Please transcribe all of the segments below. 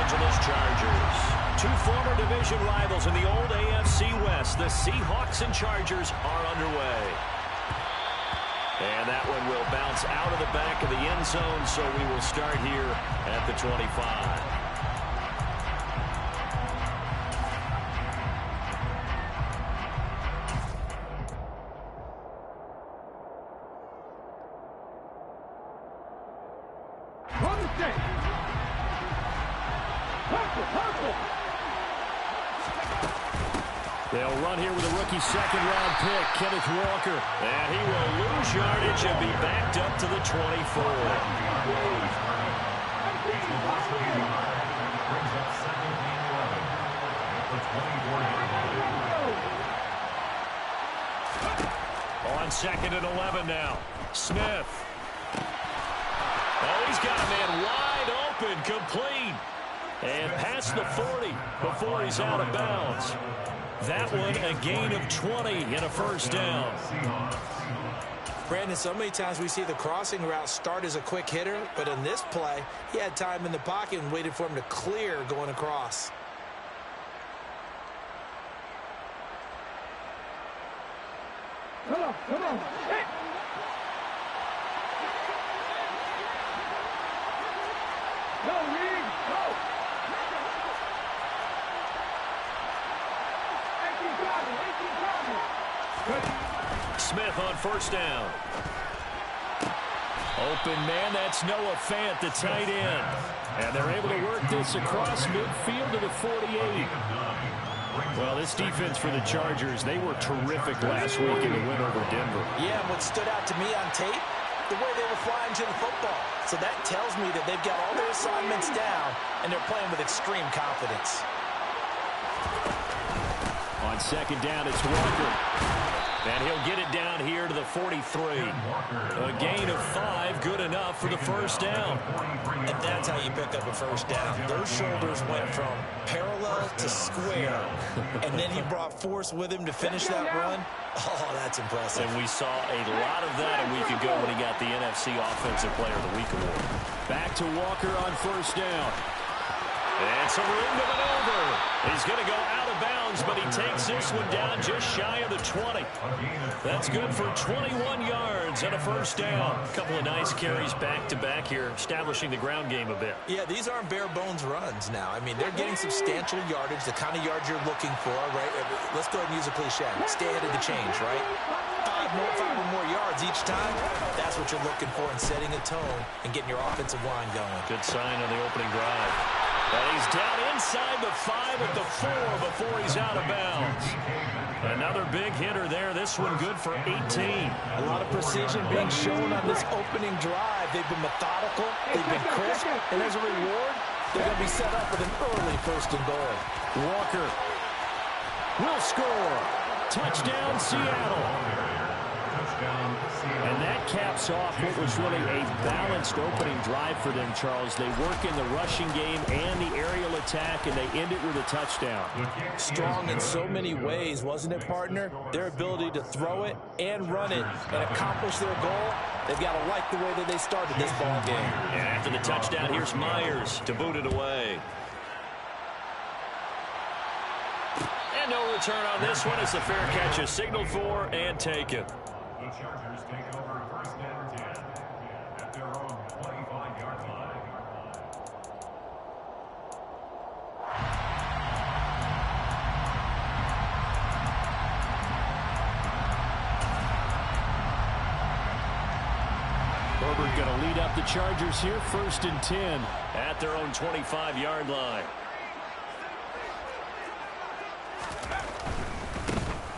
Angeles Chargers. Two former division rivals in the old AFC West. The Seahawks and Chargers are underway. And that one will bounce out of the back of the end zone, so we will start here at the 25. They'll run here with a rookie second-round pick, Kenneth Walker. And he will lose yardage and be backed up to the 24. On 2nd and 11 now. Smith. Oh, he's got a man wide open, complete. And past the 40 before he's out of bounds. That one, a gain of 20 and a first down. Brandon, so many times we see the crossing route start as a quick hitter, but in this play, he had time in the pocket and waited for him to clear going across. Come on. Hey. Go, Reed, go. Smith on first down. Open man, that's Noah Fant, the tight end. And they're able to work this across midfield to the 48. Well, this defense for the Chargers, they were terrific last week in the win over Denver. Yeah, and what stood out to me on tape, the way they were flying to the football. So that tells me that they've got all their assignments down, and they're playing with extreme confidence. On second down, it's Walker. And he'll get it down here to the 43. A gain of 5, good enough for the first down. And that's how you pick up a first down. Those shoulders went from parallel to square. And then he brought force with him to finish that run. Oh, that's impressive. And we saw a lot of that a week ago when he got the NFC Offensive Player of the Week award. Back to Walker on first down. And some room to maneuver. He's going to go out of bounds, but he takes this one down just shy of the 20. That's good for 21 yards and a first down. A couple of nice carries back-to-back here, establishing the ground game a bit. Yeah, these aren't bare-bones runs now. I mean, they're getting substantial yardage, the kind of yards you're looking for, right? Let's go ahead and use a cliche. Stay ahead of the change, right? Five or more yards each time. That's what you're looking for in setting a tone and getting your offensive line going. Good sign on the opening drive. And he's down inside the 5 at the 4 before he's out of bounds. Another big hitter there. This one good for 18. A lot of precision being shown on this opening drive. They've been methodical. They've been crisp. And as a reward, they're going to be set up with an early first and goal. Walker will score. Touchdown, Seattle. And that caps off what was really a balanced opening drive for them, Charles. They work in the rushing game and the aerial attack, and they end it with a touchdown. Strong in so many ways, wasn't it, partner? Their ability to throw it and run it and accomplish their goal, they've got to like the way that they started this ball game. And after the touchdown, here's Myers to boot it away. And no return on this one as the fair catch is signaled for and taken. The Chargers take over first and 10 at their own 25-yard line. Herbert going to lead up the Chargers here, first and 10 at their own 25-yard line.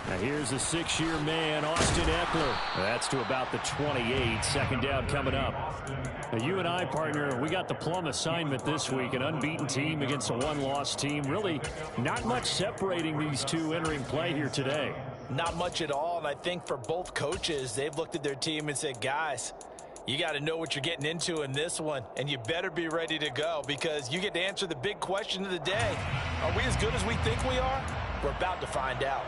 Now here's a 6-year man, Austin Eckler. That's to about the 28. Second down coming up. Now you and I, partner, we got the plum assignment this week. An unbeaten team against a one-loss team. Really not much separating these two entering play here today. Not much at all, and I think for both coaches, they've looked at their team and said, guys, you got to know what you're getting into in this one, and you better be ready to go because you get to answer the big question of the day. Are we as good as we think we are? We're about to find out.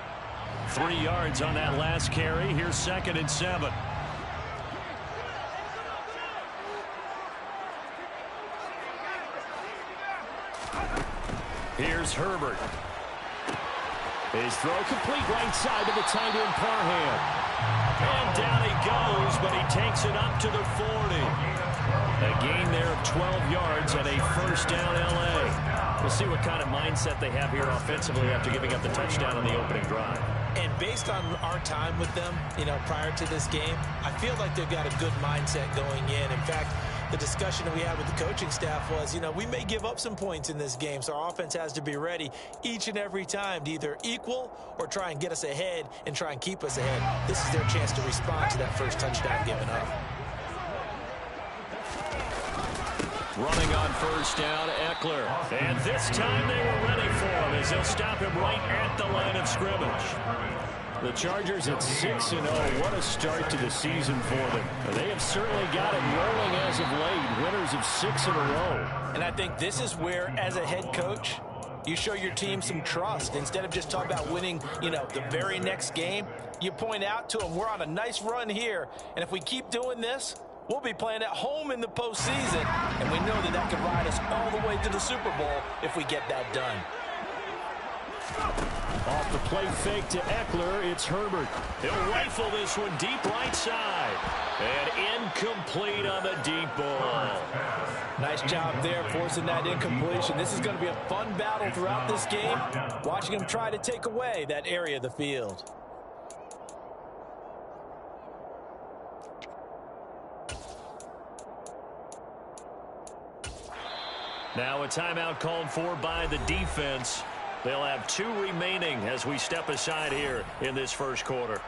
3 yards on that last carry. Here's second and 7. Here's Herbert. His throw complete right side to the tight end Parham. And down he goes, but he takes it up to the 40. A gain there of 12 yards and a first down L.A. We'll see what kind of mindset they have here offensively after giving up the touchdown on the opening drive. And based on our time with them, prior to this game, I feel like they've got a good mindset going in. In fact, the discussion that we had with the coaching staff was, we may give up some points in this game, so our offense has to be ready each and every time to either equal or try and get us ahead and try and keep us ahead. This is their chance to respond to that first touchdown given up. Running on first down, Eckler. And this time they were ready for him as they'll stop him right at the line of scrimmage. The Chargers at 6-0. What a start to the season for them. They have certainly got it rolling as of late. Winners of 6 in a row. And I think this is where, as a head coach, you show your team some trust. Instead of just talking about winning, the very next game, you point out to them, we're on a nice run here. And if we keep doing this, we'll be playing at home in the postseason. And we know that can ride us all the way to the Super Bowl if we get that done. Off the play fake to Eckler, it's Herbert. He'll rifle this one deep right side. And incomplete on the deep ball. Nice job there forcing that incompletion. This is going to be a fun battle throughout this game. Watching him try to take away that area of the field. Now a timeout called for by the defense. They'll have 2 remaining as we step aside here in this first quarter.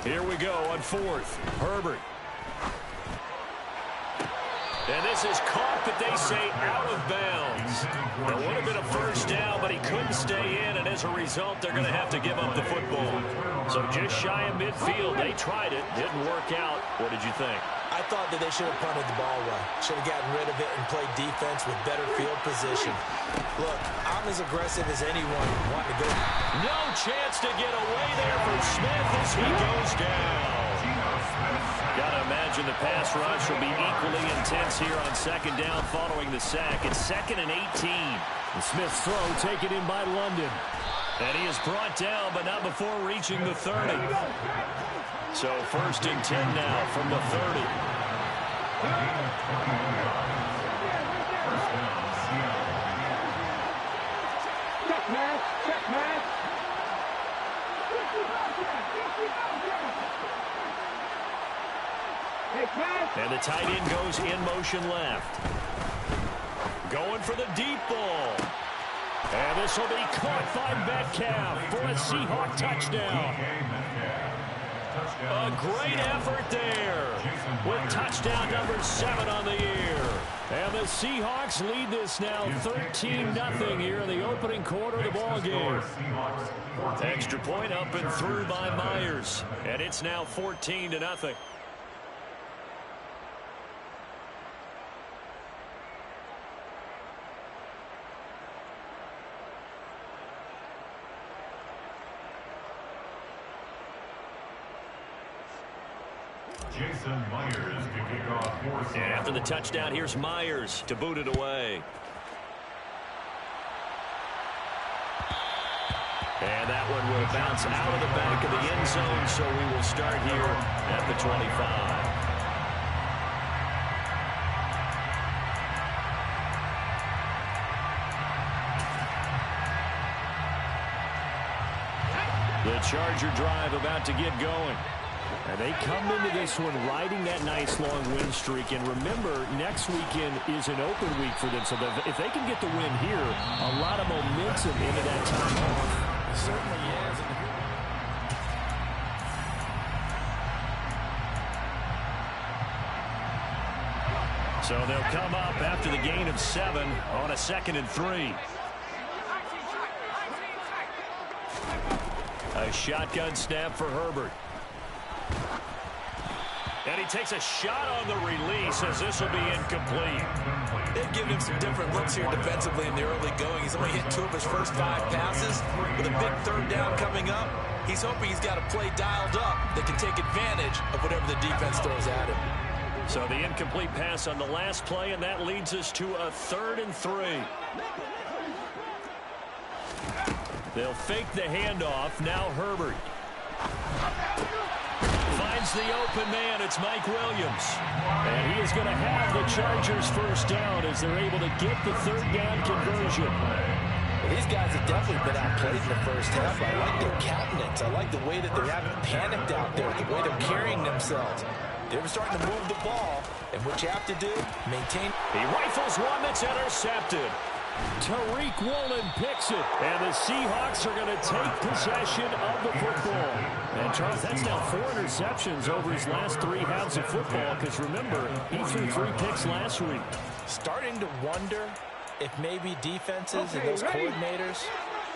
Here we go on 4th. Herbert. And this is caught, but they say out of bounds. It would have been a first down, but he couldn't stay in, and as a result, they're going to have to give up the football. So just shy of midfield. They tried it. Didn't work out. What did you think? I thought that they should have punted the ball away. Should have gotten rid of it and played defense with better field position. Look, I'm as aggressive as anyone wanting to go. No chance to get away there for Smith as he goes down. Got to imagine the pass rush will be equally intense here on 2nd down following the sack. It's 2nd and 18. And Smith's throw taken in by London. And he is brought down, but not before reaching the 30. So 1st and 10 now from the 30. Check pass, check pass. And the tight end goes in motion left. Going for the deep ball. And this will be caught by Metcalf for a Seahawk touchdown. A great effort there with touchdown number 7 on the year. And the Seahawks lead this now 13-0 here in the opening quarter of the ball game. Extra point up and through by Myers. And it's now 14-0. Jason Myers to kick off for And after the touchdown, here's Myers to boot it away. And that one will bounce out of the back of the end zone, so we will start here at the 25. The Charger drive about to get going. And they come into this one riding that nice long win streak. And remember, next weekend is an open week for them. So if they can get the win here, a lot of momentum into that time off. It certainly is. So they'll come up after the gain of 7 on a 2nd and 3. A shotgun snap for Herbert. And he takes a shot on the release as this will be incomplete. They've given him some different looks here defensively in the early going. He's only hit 2 of his first 5 passes. With a big third down coming up, he's hoping he's got a play dialed up that can take advantage of whatever the defense throws at him. So the incomplete pass on the last play, and that leads us to a 3rd and 3. They'll fake the handoff. Now Herbert finds the open man. It's Mike Williams. And he is going to have the Chargers first down as they're able to get the 3rd down conversion. Well, these guys have definitely been outplayed in the first half. I like their countenance. I like the way that they haven't panicked out there, the way they're carrying themselves. They're starting to move the ball, and what you have to do, maintain. He rifles one that's intercepted. Tariq Woolen picks it, and the Seahawks are going to take possession of the football. And, Charles, that's now 4 interceptions over his last 3 halves of football, because, remember, he threw 3 picks last week. Starting to wonder if maybe defenses and those coordinators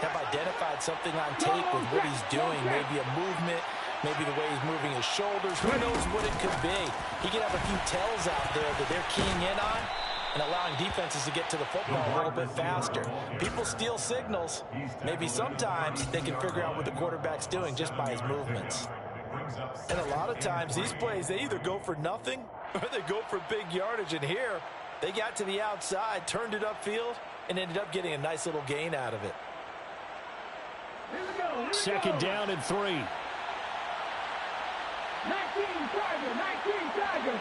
have identified something on tape with what he's doing, maybe a movement, maybe the way he's moving his shoulders. Who knows what it could be? He could have a few tells out there that they're keying in on and allowing defenses to get to the football a little bit faster. People steal signals. Maybe sometimes they can figure out what the quarterback's doing just by his movements. And a lot of times these plays, they either go for nothing or they go for big yardage. And here, they got to the outside, turned it upfield, and ended up getting a nice little gain out of it. 2nd down and 3. 19 Chargers.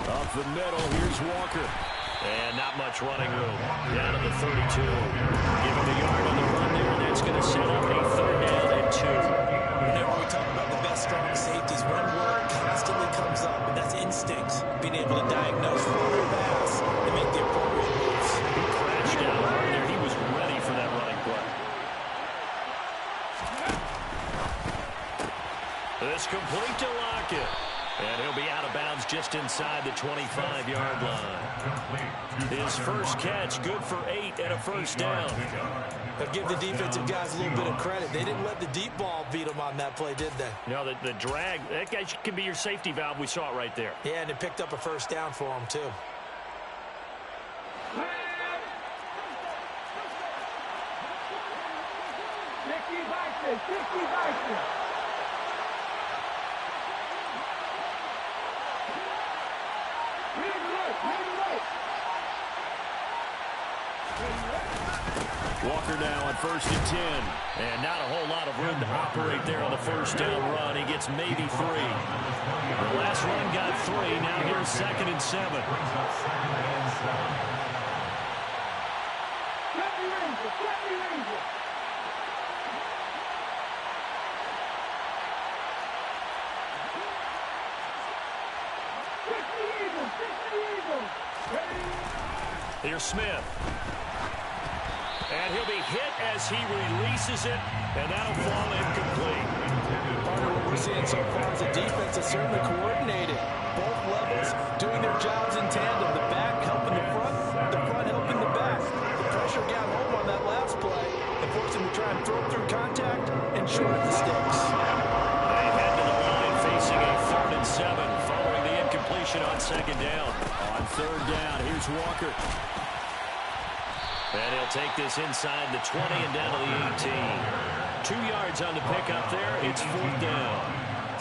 Up the middle, here's Walker. And not much running room. Down to the 32. Give him a yard on the run there, and that's going to set up a 3rd down and 2. Whenever we talk about the best strong safeties, one word constantly comes up, and that's instincts. Being able to diagnose run or pass and make the appropriate moves. He crashed down hard there. He was ready for that running play. This complete to Lockett. And he'll be out of bounds just inside the 25-yard line. His first catch, good for 8 and a first down. But give the defensive guys a little bit of credit. They didn't let the deep ball beat them on that play, did they? You know, the drag, that guy can be your safety valve. We saw it right there. Yeah, and it picked up a first down for him, too. Walker now on 1st and 10. And not a whole lot of room to operate there on the first down run. He gets maybe 3. The last run got 3. Now here's 2nd and 7. Here's Smith. And he'll be hit as he releases it, and that'll fall incomplete. Part of what we're seeing so far is the defense is certainly coordinated. Both levels doing their jobs in tandem. The back helping the front helping the back. The pressure got home on that last play and forced him to try and throw through contact and short the sticks. They head to the line facing a 3rd and 7 following the incompletion on 2nd down. On 3rd down, here's Walker. And he'll take this inside the 20 and down to the 18. 2 yards on the pickup there. It's 4th down.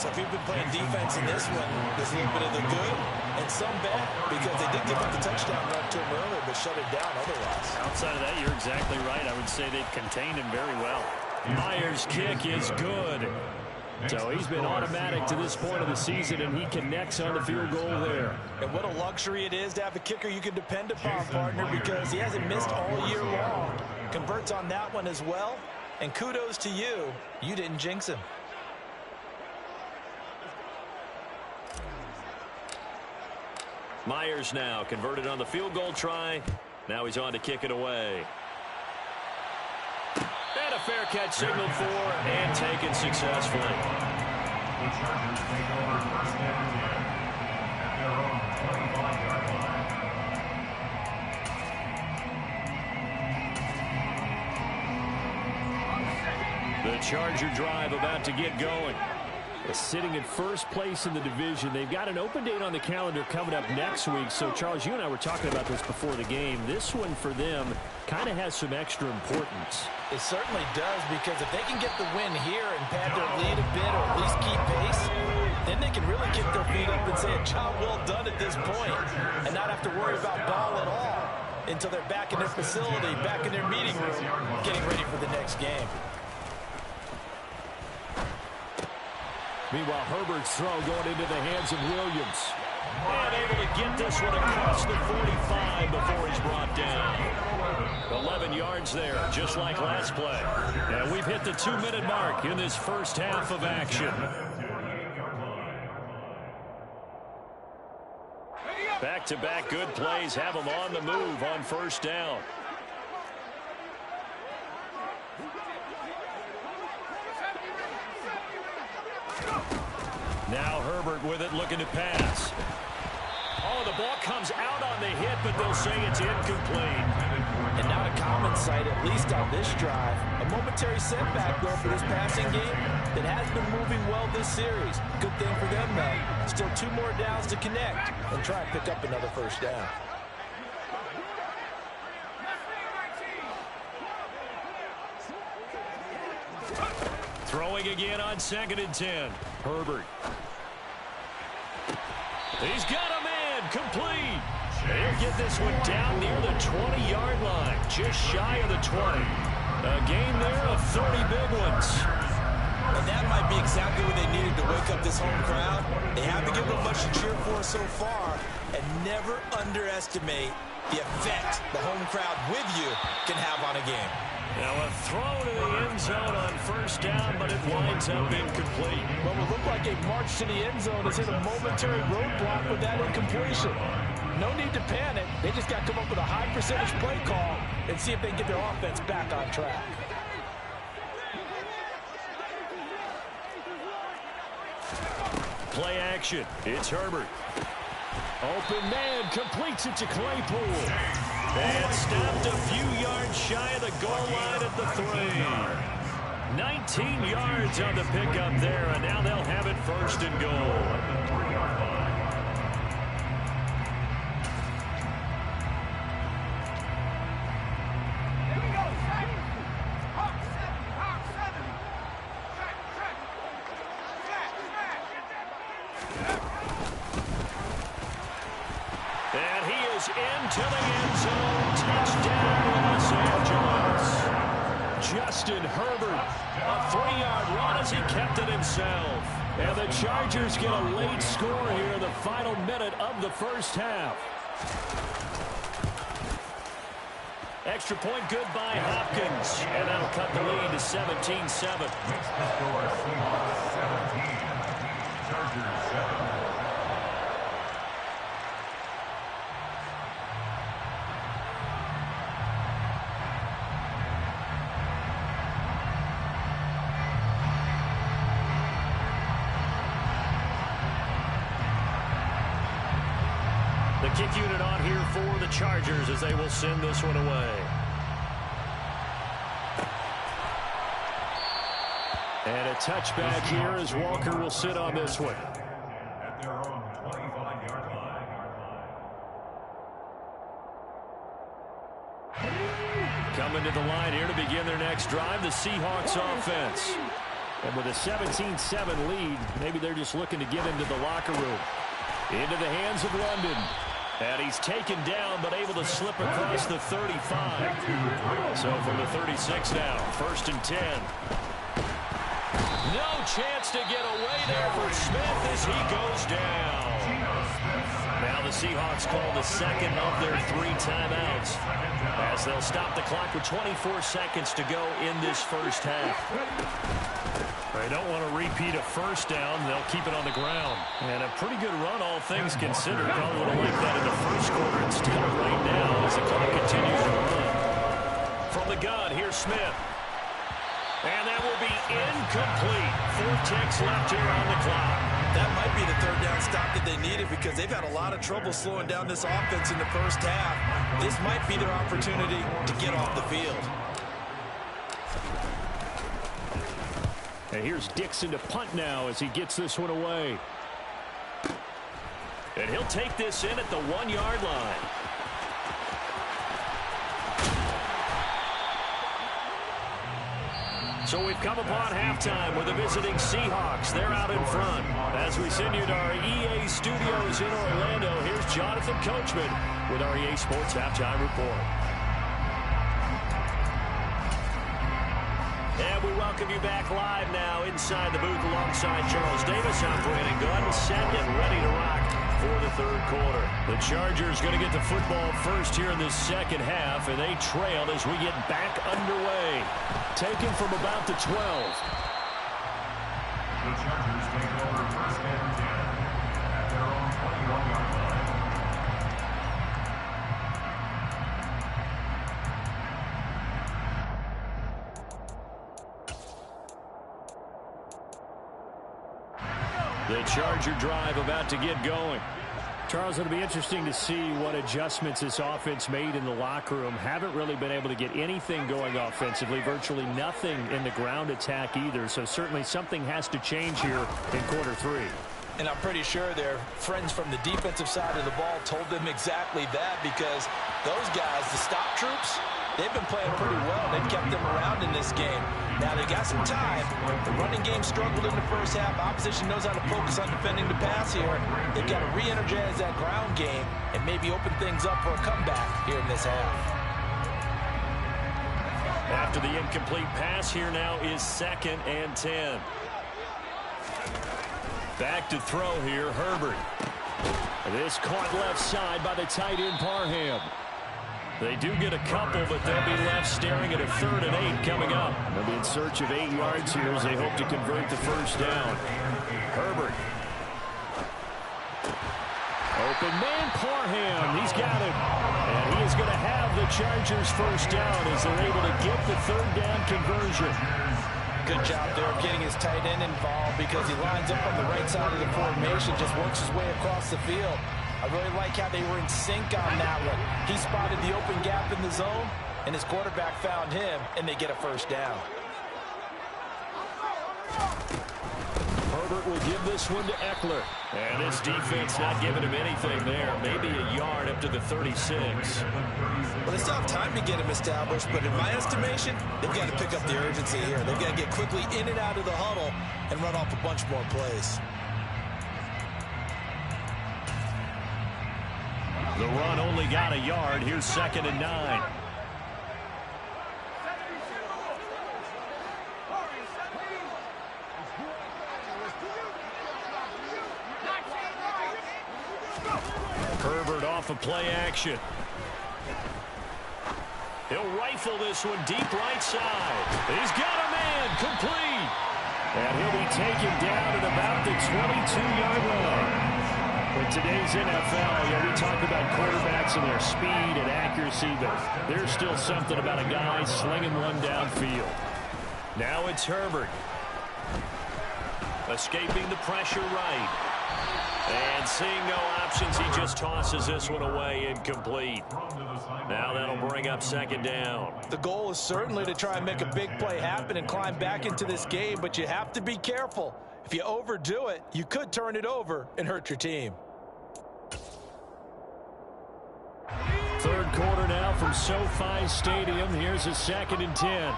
So if you've been playing defense in this one, there's a little bit of the good and some bad because they did give up the touchdown run to him earlier but shut it down otherwise. Outside of that, you're exactly right. I would say they've contained him very well. Myers' kick is good. So he's been automatic to this point of the season, and he connects on the field goal there. And what a luxury it is to have a kicker you can depend upon, partner, because he hasn't missed all year long. Converts on that one as well. And kudos to you. You didn't jinx him. Myers now converted on the field goal try. Now he's on to kick it away. And a fair catch signaled for and taken successfully. The Chargers take over 1st and 10 at their own 25-yard line. The Charger drive about to get going. Sitting in first place in the division. They've got an open date on the calendar coming up next week. So, Charles, you and I were talking about this before the game. This one for them kind of has some extra importance. It certainly does, because if they can get the win here and pad their lead a bit or at least keep pace, then they can really kick their feet up and say a job well done at this point and not have to worry about ball at all until they're back in their facility, back in their meeting room, getting ready for the next game. Meanwhile, Herbert's throw going into the hands of Williams. And able to get this one across the 45 before he's brought down. 11 yards there, just like last play. And we've hit the 2-minute mark in this first half of action. Back-to-back good plays have them on the move on first down. Now Herbert with it, looking to pass. Oh, the ball comes out on the hit, but they'll say it's incomplete. And not a common sight, at least on this drive. A momentary setback, though, for this passing game that has been moving well this series. Good thing for them, though. Still 2 more downs to connect and try and pick up another first down. Throwing again on 2nd and 10. Herbert. He's got a man, complete. He'll get this one down near the 20-yard line, just shy of the 20. A gain there of 30 big ones. And that might be exactly what they needed to wake up this home crowd. They haven't given them much to cheer for so far, and never underestimate the effect the home crowd with you can have on a game. Now a throw to the end zone on first down, but it winds up incomplete. What will look like a march to the end zone is hit a momentary roadblock with that incompletion. No need to panic. They just got to come up with a high percentage play call and see if they can get their offense back on track. Play action. It's Herbert. Open man, completes it to Claypool. And stopped a few yards shy of the goal line at the 3. 19 yards on the pickup there, and now they'll have it 1st and goal. Into the end zone, touchdown Los Angeles. Justin Herbert, a 3-yard run as he kept it himself. And the Chargers get a late score here in the final minute of the first half. Extra point good by Hopkins, and that'll cut the lead to 17-7. Makes the score Seahawks 17, Chargers 7. Kick unit on here for the Chargers as they will send this one away. And a touchback here as Walker will sit on this one. At their own 25-yard line. Coming to the line here to begin their next drive, the Seahawks offense. And with a 17-7 lead, maybe they're just looking to get into the locker room. Into the hands of London. And he's taken down, but able to slip across the 35. So from the 36 now, 1st and 10. No chance to get away there for Smith as he goes down. Now the Seahawks call the second of their 3 timeouts as they'll stop the clock with 24 seconds to go in this first half. They don't want to repeat a first down. They'll keep it on the ground. And a pretty good run, all things considered. Probably would have liked that in the first quarter instead of right now as the clock continues to run. From the gun, here's Smith. And that will be incomplete. 4 ticks left here on the clock. That might be the 3rd down stop that they needed because they've had a lot of trouble slowing down this offense in the first half. This might be their opportunity to get off the field. And here's Dixon to punt now as he gets this one away. And he'll take this in at the 1-yard line. So we've come upon halftime with the visiting Seahawks. They're out in front. As we send you to our EA studios in Orlando, here's Jonathan Coachman with our EA Sports Halftime Report. And we welcome you back live now inside the booth alongside Charles Davis. I'm Brandon Gunn, set and ready to rock for the third quarter. The Chargers going to get the football first here in this second half, and they trail as we get back underway. Taken from about the 12. The Chargers take over first and 10 at their own 21-yard line. The Charger drive about to get going. Charles, it'll be interesting to see what adjustments this offense made in the locker room. Haven't really been able to get anything going offensively, virtually nothing in the ground attack either. So certainly something has to change here in quarter 3. And I'm pretty sure their friends from the defensive side of the ball told them exactly that, because those guys, the stop troops, they've been playing pretty well. They've kept them around in this game. Now they got some time. The running game struggled in the first half. Opposition knows how to focus on defending the pass here. They've got to re-energize that ground game and maybe open things up for a comeback here in this half. After the incomplete pass, here now is 2nd and 10. Back to throw here, Herbert. This caught left side by the tight end Parham. They do get a couple, but they'll be left staring at a 3rd and 8 coming up. They'll be in search of 8 yards here as they hope to convert the first down. Herbert. Open man, Parham. He's got it. And he is going to have the Chargers first down as they're able to get the 3rd down conversion. Good job there of getting his tight end involved, because he lines up on the right side of the formation, just works his way across the field. I really like how they were in sync on that one. He spotted the open gap in the zone, and his quarterback found him, and they get a first down. Herbert will give this one to Eckler. And this defense not giving him anything there. Maybe a yard up to the 36. Well, they still have time to get him established, but in my estimation, they've got to pick up the urgency here. They've got to get quickly in and out of the huddle and run off a bunch more plays. The run only got a yard. Here's 2nd and 9. Herbert off of play action. He'll rifle this one deep right side. He's got a man complete. And he'll be taken down at about the 22-yard line. In today's NFL, we talk about quarterbacks and their speed and accuracy, but there's still something about a guy slinging one downfield. Now it's Herbert. Escaping the pressure right. And seeing no options, he just tosses this one away incomplete. Now that'll bring up 2nd down. The goal is certainly to try and make a big play happen and climb back into this game, but you have to be careful. If you overdo it, you could turn it over and hurt your team. 3rd quarter now from SoFi Stadium. Here's a 2nd and 10.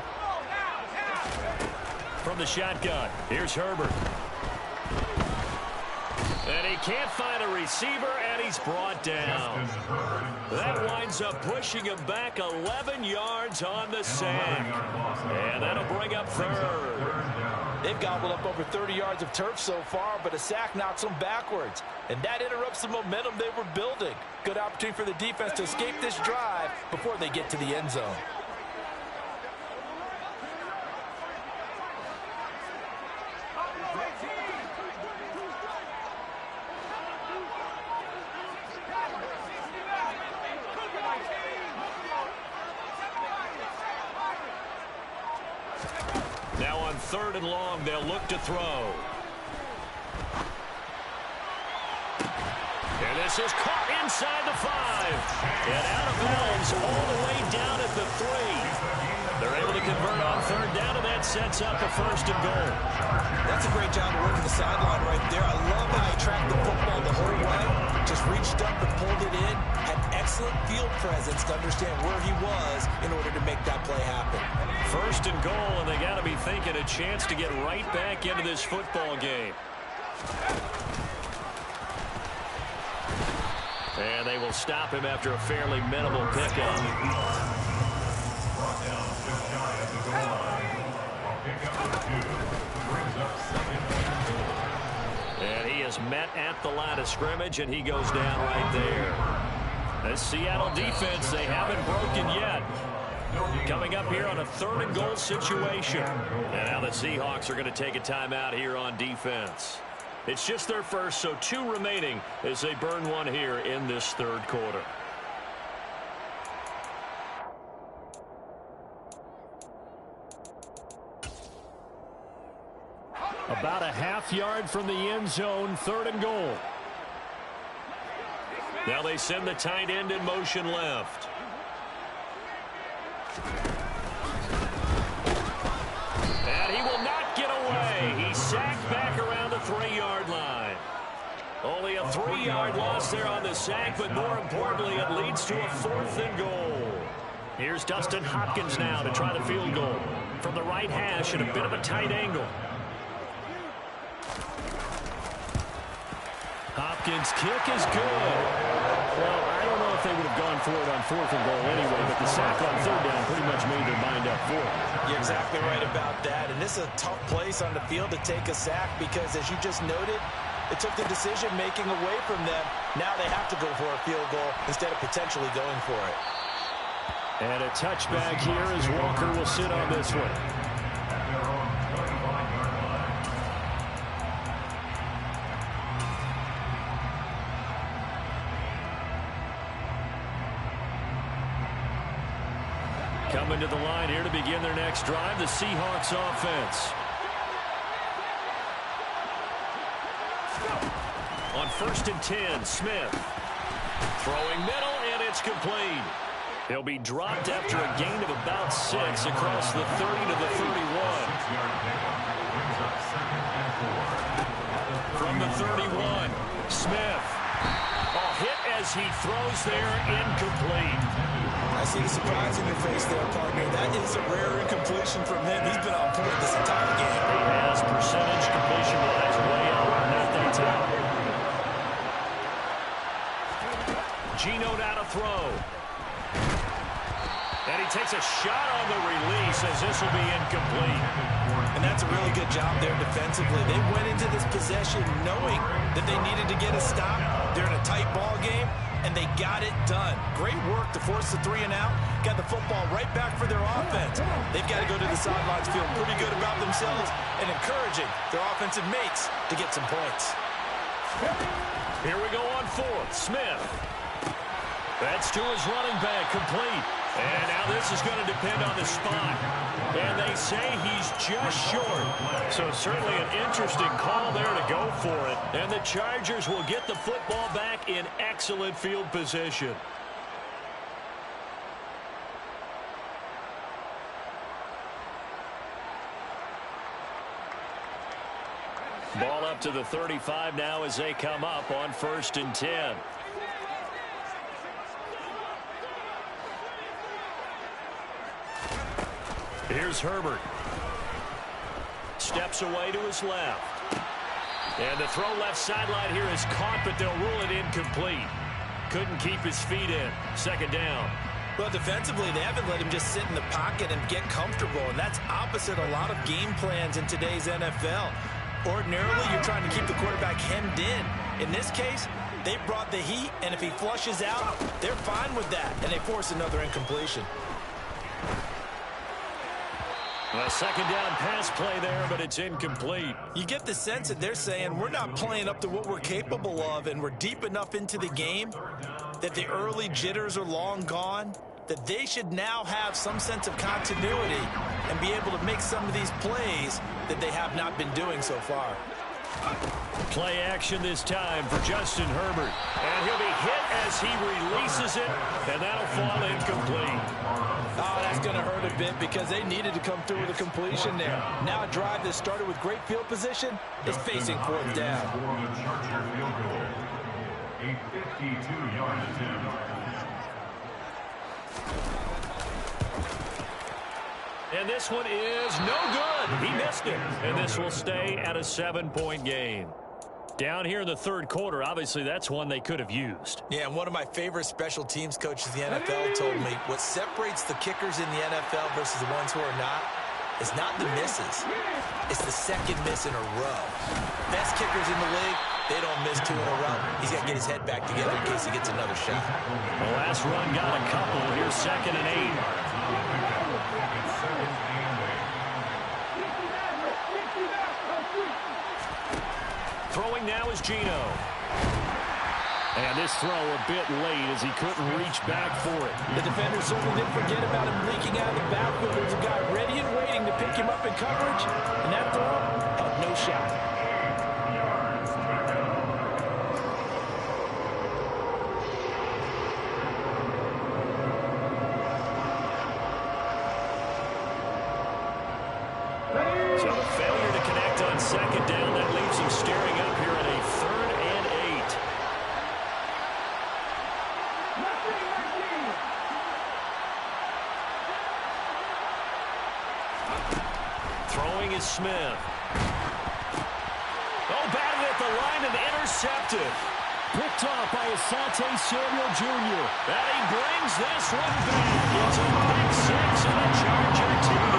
From the shotgun, here's Herbert. And he can't find a receiver, and he's brought down. That winds up pushing him back 11 yards on the sack. And that'll bring up 3rd. They've gobbled up over 30 yards of turf so far, but a sack knocks them backwards. And that interrupts the momentum they were building. Good opportunity for the defense to escape this drive before they get to the end zone. Now on 3rd and long, they'll look to throw. And this is caught inside the 5. And out of bounds all the way down at the 3. They're able to convert on third down, and that sets up a 1st and goal. That's a great job of working the sideline right there. I love how he tracked the football the whole way. Just reached up and pulled it in. Had excellent field presence to understand where he was in order to make that play happen. 1st and goal, and they got to be thinking a chance to get right back into this football game. And they will stop him after a fairly minimal pickup. Brought down just shy of the goal line. A pickup of 2 brings up 2nd and goal. And he is met at the line of scrimmage, and he goes down right there. This Seattle defense, they haven't broken yet. Coming up here on a 3rd and goal situation. And now the Seahawks are going to take a timeout here on defense. It's just their first, so 2 remaining as they burn one here in this 3rd quarter. About a half yard from the end zone, 3rd and goal. Now they send the tight end in motion left. And he will not get away. He's sacked back around the 3-yard line. Only a 3-yard loss there on the sack, but more importantly, it leads to a 4th and goal. Here's Dustin Hopkins now to try the field goal from the right hash at a bit of a tight angle. Hopkins' kick is good. Well, I don't know if they would have gone for it on 4th and goal anyway, but the sack on 3rd down pretty much made their mind up for it. You're exactly right about that. And this is a tough place on the field to take a sack because, as you just noted, it took the decision-making away from them. Now they have to go for a field goal instead of potentially going for it. And a touchback here as Walker will sit on this one. At their own 25-yard line. Coming to the line here to begin their next drive, the Seahawks offense. On 1st and 10, Smith. Throwing middle, and it's complete. He'll be dropped after a gain of about 6 across the 30 to the 31. 6-yard pickup brings up 2nd and 4. From the 31, Smith. A hit as he throws there, incomplete. I see the surprise in your face there, partner. That is a rare incompletion from him. He's been on point this entire game. He has percentage completion-wise way up at the top. Geno now to throw. And he takes a shot on the release as this will be incomplete. And that's a really good job there defensively. They went into this possession knowing that they needed to get a stop. They're in a tight ball game, and they got it done. Great work to force the 3 and out. Got the football right back for their offense. They've got to go to the sidelines feeling pretty good about themselves and encouraging their offensive mates to get some points. Here we go on 4th. Smith. That's to his running back, complete. And now this is going to depend on the spot. And they say he's just short. So certainly an interesting call there to go for it. And the Chargers will get the football back in excellent field position. Ball up to the 35 now as they come up on 1st and 10. Here's Herbert. Steps away to his left. And the throw left sideline here is caught, but they'll rule it incomplete. Couldn't keep his feet in. 2nd down. Well, defensively, they haven't let him just sit in the pocket and get comfortable, and that's opposite a lot of game plans in today's NFL. Ordinarily, you're trying to keep the quarterback hemmed in. In this case, they brought the heat, and if he flushes out, they're fine with that, and they force another incompletion. A 2nd down pass play there, but it's incomplete. You get the sense that they're saying we're not playing up to what we're capable of, and we're deep enough into the game that the early jitters are long gone, that they should now have some sense of continuity and be able to make some of these plays that they have not been doing so far. Play action this time for Justin Herbert. And he'll be hit as he releases it, and that'll fall incomplete. Oh, that's going to hurt a bit because they needed to come through with a completion there. Now a drive that started with great field position is facing fourth down. The Charger field goal. A 52-yard attempt. And this one is no good. He missed it. And this will stay at a 7-point game. Down here in the third quarter, obviously that's one they could have used. Yeah, and one of my favorite special teams coaches in the NFL told me what separates the kickers in the NFL versus the ones who are not is not the misses. It's the second miss in a row. Best kickers in the league, they don't miss 2 in a row. He's got to get his head back together in case he gets another shot. The last run got a couple. Here's 2nd and 8. Throwing now is Geno. And this throw a bit late as he couldn't reach back for it. The defender certainly didn't forget about him leaking out of the backfield. There's a guy ready and waiting to pick him up in coverage. And that throw had no shot. So the failure to connect on 2nd down, that leaves him staring up here at a 3rd and 8. Throwing is Smith. Oh, batted at the line and intercepted. Picked off by Asante Samuel Jr. And he brings this one back. It's a pick 6 and a Charger TD.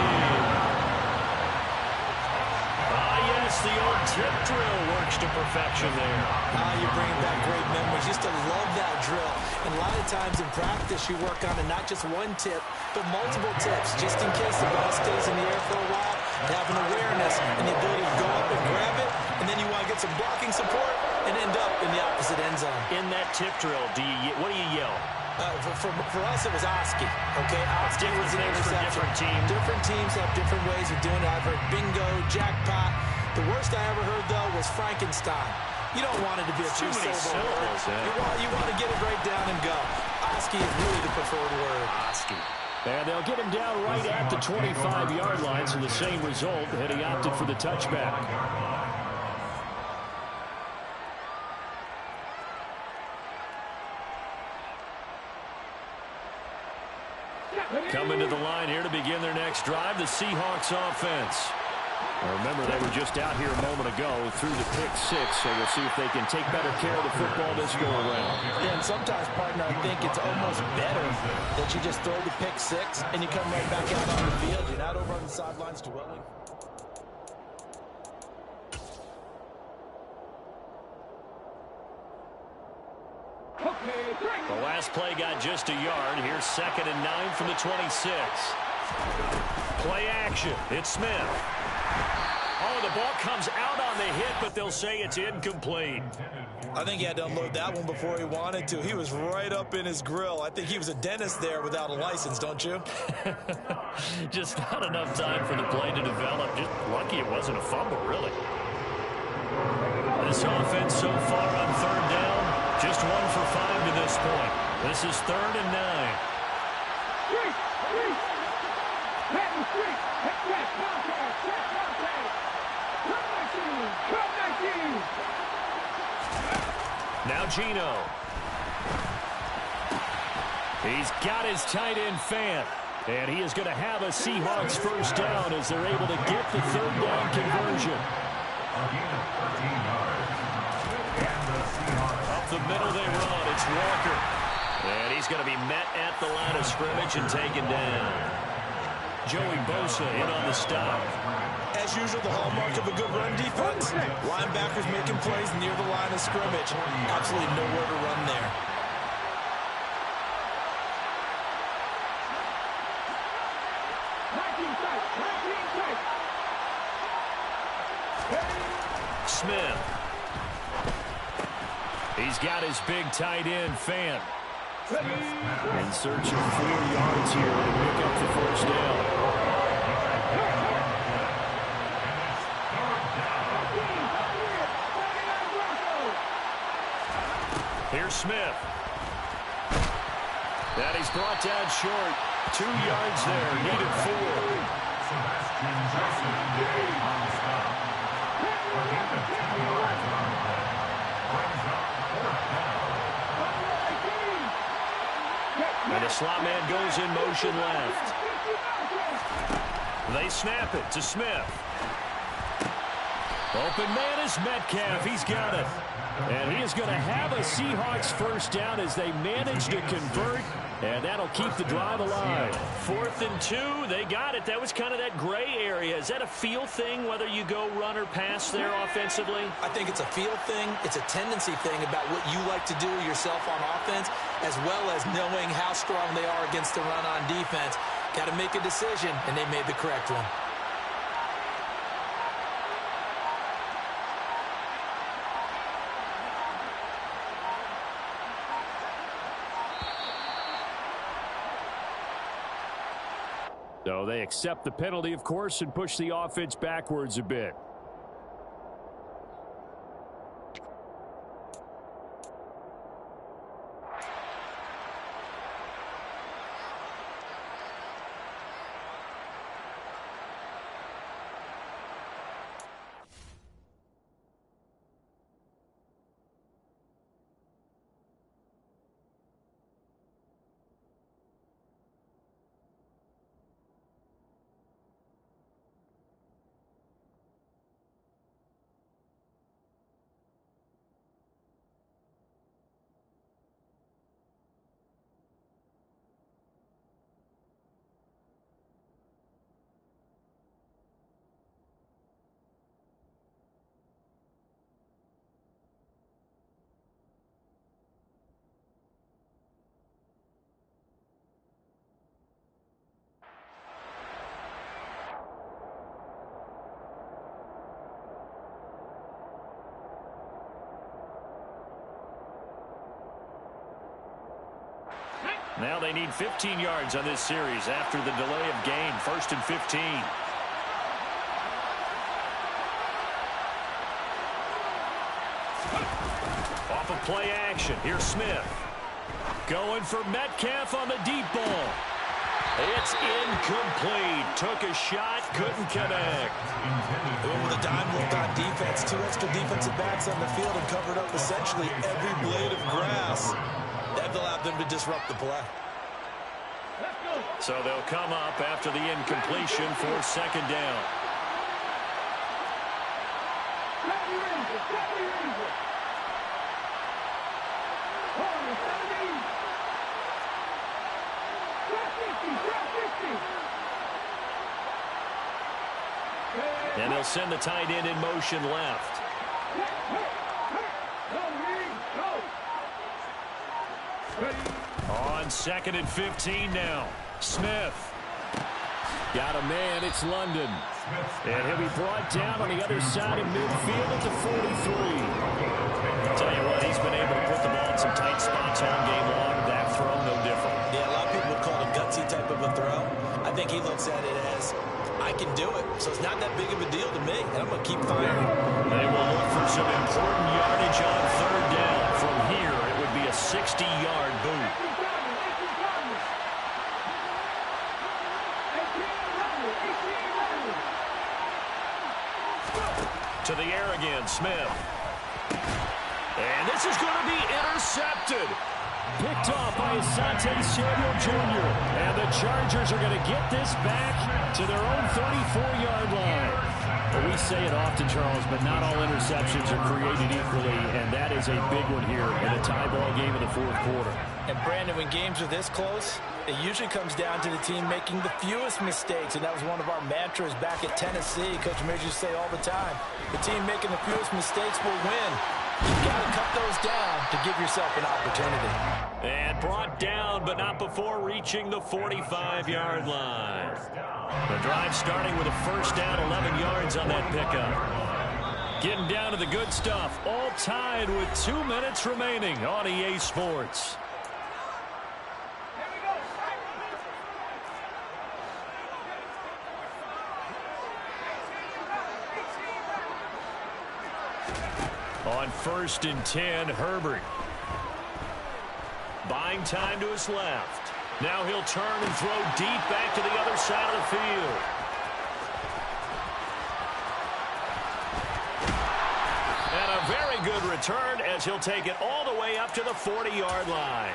The old tip drill works to perfection there. You're bringing back great memories. Used to love that drill. And a lot of times in practice, you work on it, not just one tip, but multiple tips, just in case the ball stays in the air for a while. To have an awareness and the ability to go up and grab it, and then you want to get some blocking support and end up in the opposite end zone. In that tip drill, what do you yell? For us, it was Oski. Okay, Oski was an interception. Different teams. Different teams have different ways of doing it. I've heard bingo, jackpot. The worst I ever heard, though, was Frankenstein. You don't want it to be a two-syllable word. You want to get it right down and go. Oski is really the preferred word. Oski. And they'll get him down right at the 25-yard line, so the same result, and he opted for the touchback. Coming to the line here to begin their next drive, the Seahawks offense. Remember, they were just out here a moment ago through the pick 6, so we'll see if they can take better care of the football this go-around. Yeah, and sometimes, partner, I think it's almost better that you just throw the pick 6 and you come right back out on the field. You're not over on the sidelines dwelling. The last play got just a yard. Here's 2nd and 9 from the 26. Play action. It's Smith. Oh, the ball comes out on the hit, but they'll say it's incomplete. I think he had to unload that one before he wanted to. He was right up in his grill. I think he was a dentist there without a license, don't you? Just not enough time for the play to develop. Just lucky it wasn't a fumble, really. This offense so far on 3rd down, just 1 for 5 to this point. This is 3rd and 9. Now Geno. He's got his tight end Fant. And he is going to have a Seahawks first down as they're able to get the 3rd down conversion. Up the middle they run. It's Walker. And he's going to be met at the line of scrimmage and taken down. Joey Bosa in on the stop. As usual, the hallmark of a good run defense. Linebackers making plays near the line of scrimmage. Absolutely nowhere to run there. Smith. He's got his big tight end, Fant. In search of 4 yards here to pick up the first down. Here's Smith. And he's brought down short. 2 yards there, needed 4. Sebastian Joseph Day on the stop. A gain of 10 yards on the play. Brings up 4th down. And the slot man goes in motion left. They snap it to Smith. Open man is Metcalf. He's got it. And he is going to have a Seahawks first down as they manage to convert. And that'll keep the drive alive. 4th and 2. They got it. That was kind of that gray area. Is that a feel thing, whether you go run or pass there offensively? I think it's a feel thing. It's a tendency thing about what you like to do yourself on offense, as well as knowing how strong they are against the run on defense. Got to make a decision, and they made the correct one. So they accept the penalty, of course, and push the offense backwards a bit. Now they need 15 yards on this series after the delay of game. 1st and 15. Off of play action. Here's Smith. Going for Metcalf on the deep ball. It's incomplete. Took a shot, couldn't connect. With a dime look on defense, 2 extra defensive backs on the field and covered up essentially every blade of grass. That allowed them to disrupt the play. So they'll come up after the incompletion for 2nd down. And they'll send the tight end in motion left. On 2nd and 15 now. Smith. Got a man. It's London. And he'll be brought down on the other side of midfield at the 43. I'll tell you what, he's been able to put the ball in some tight spots all game long. That throw, no different. Yeah, a lot of people would call it a gutsy type of a throw. I think he looks at it as, I can do it, so it's not that big of a deal to me, and I'm going to keep firing. They will look for some important yardage on 3rd down. From here, it would be a 60-yard boot. To the air again, Smith. And this is going to be intercepted. Picked off by Asante Samuel Jr. And the Chargers are going to get this back to their own 34-yard line. Well, we say it often, Charles, but not all interceptions are created equally, and that is a big one here in a tie ball game in the 4th quarter. And, Brandon, when games are this close, it usually comes down to the team making the fewest mistakes, and that was one of our mantras back at Tennessee. Coach Major used to say all the time, the team making the fewest mistakes will win. You've got to cut those down to give yourself an opportunity. And brought down, but not before reaching the 45-yard line. The drive starting with a 1st down, 11 yards on that pickup. Getting down to the good stuff. All tied with 2 minutes remaining on EA Sports. On 1st and 10, Herbert. Buying time to his left. Now he'll turn and throw deep back to the other side of the field. And a very good return as he'll take it all the way up to the 40-yard line.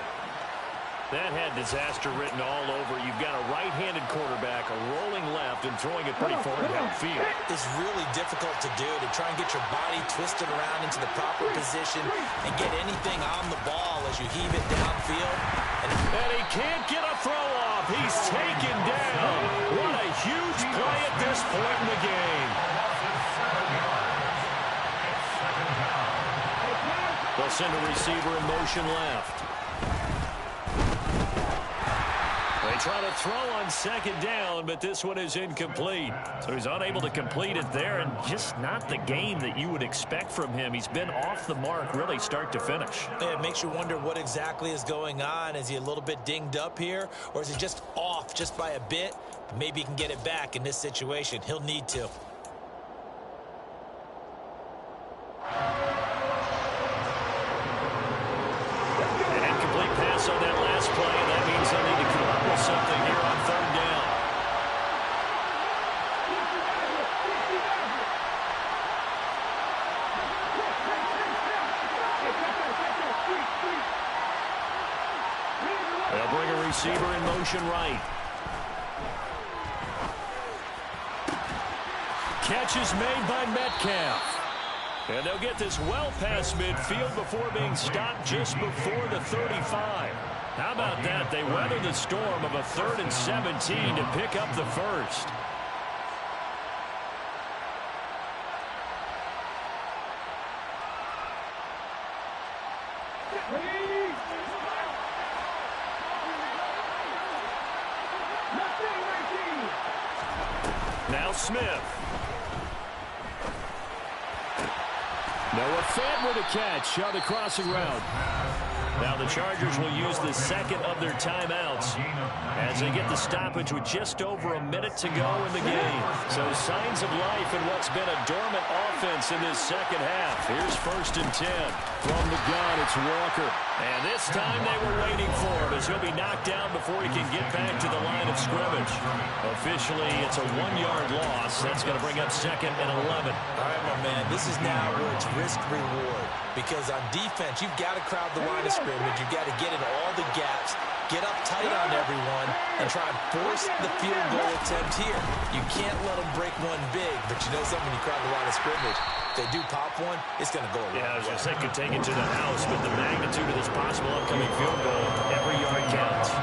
That had disaster written all over. You've got a right-handed quarterback rolling left and throwing it pretty far downfield. It's really difficult to do, to try and get your body twisted around into the proper position and get anything on the ball as you heave it downfield. And he can't get a throw off. He's taken down. What a huge play at this point in the game. They'll send a receiver in motion left. They try to throw on second down, but this one is incomplete. So he's unable to complete it there, and just not the game that you would expect from him. He's been off the mark really start to finish. Yeah, it makes you wonder what exactly is going on. Is he a little bit dinged up here, or is he just off just by a bit? Maybe he can get it back in this situation. He'll need to. An incomplete pass on that last play, and that means they'll need to come up with something here on third down. They'll bring a receiver in motion right. Catch is made by Metcalf. And they'll get this well past midfield before being stopped just before the 35. How about that? They weather the storm of a 3rd and 17 to pick up the first. Now Smith. Noah Fant with a catch on the crossing route. Now the Chargers will use the second of their timeouts as they get the stoppage with just over a minute to go in the game. So signs of life in what's been a dormant offense in this second half. Here's 1st and 10. From the gun, it's Walker. And this time they were waiting for him as he'll be knocked down before he can get back to the line of scrimmage. Officially, it's a 1-yard loss. That's going to bring up 2nd and 11. All right, my man, this is now where it's risk-reward. Because on defense, you've got to crowd the line of scrimmage. You've got to get in all the gaps, get up tight on everyone, and try and force the field goal attempt here. You can't let them break one big, but you know something, when you crowd the line of scrimmage, if they do pop one, it's going to go away. Yeah, I was going to say, could take it to the house, but the magnitude of this possible upcoming field goal, every yard counts.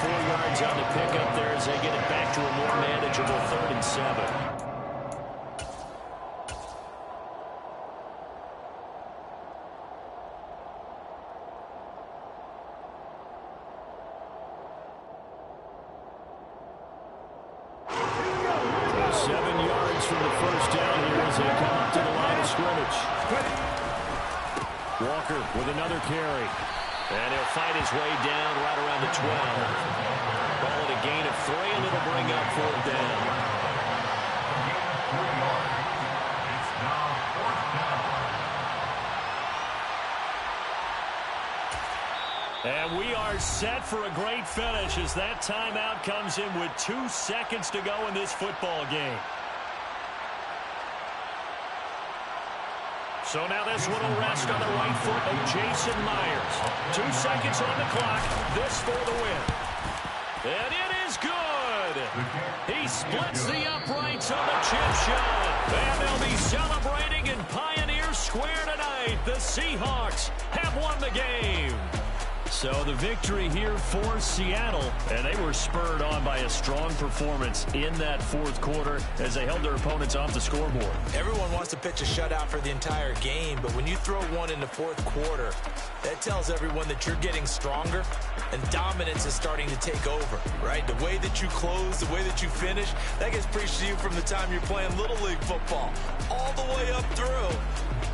4 yards on the pickup there as they get it back to a more manageable 3rd and 7. Walker with another carry. And he'll fight his way down right around the 12. Call it a gain of 3, and it'll bring up 4th down. It's now 4th down. And we are set for a great finish as that timeout comes in with 2 seconds to go in this football game. So now this one will rest on the right foot of Jason Myers. 2 seconds on the clock. This for the win. And it is good. He splits the uprights on the chip shot. And they'll be celebrating in Pioneer Square tonight. The Seahawks have won the game. So the victory here for Seattle, and they were spurred on by a strong performance in that 4th quarter as they held their opponents off the scoreboard. Everyone wants to pitch a shutout for the entire game, but when you throw one in the 4th quarter, that tells everyone that you're getting stronger and dominance is starting to take over, right? The way that you close, the way that you finish, that gets preached to you from the time you're playing Little League football all the way up through.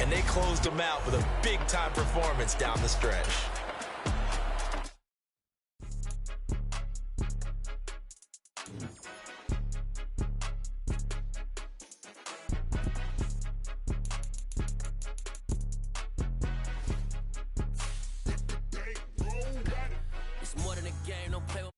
And they closed them out with a big-time performance down the stretch. It's more than a game, don't play with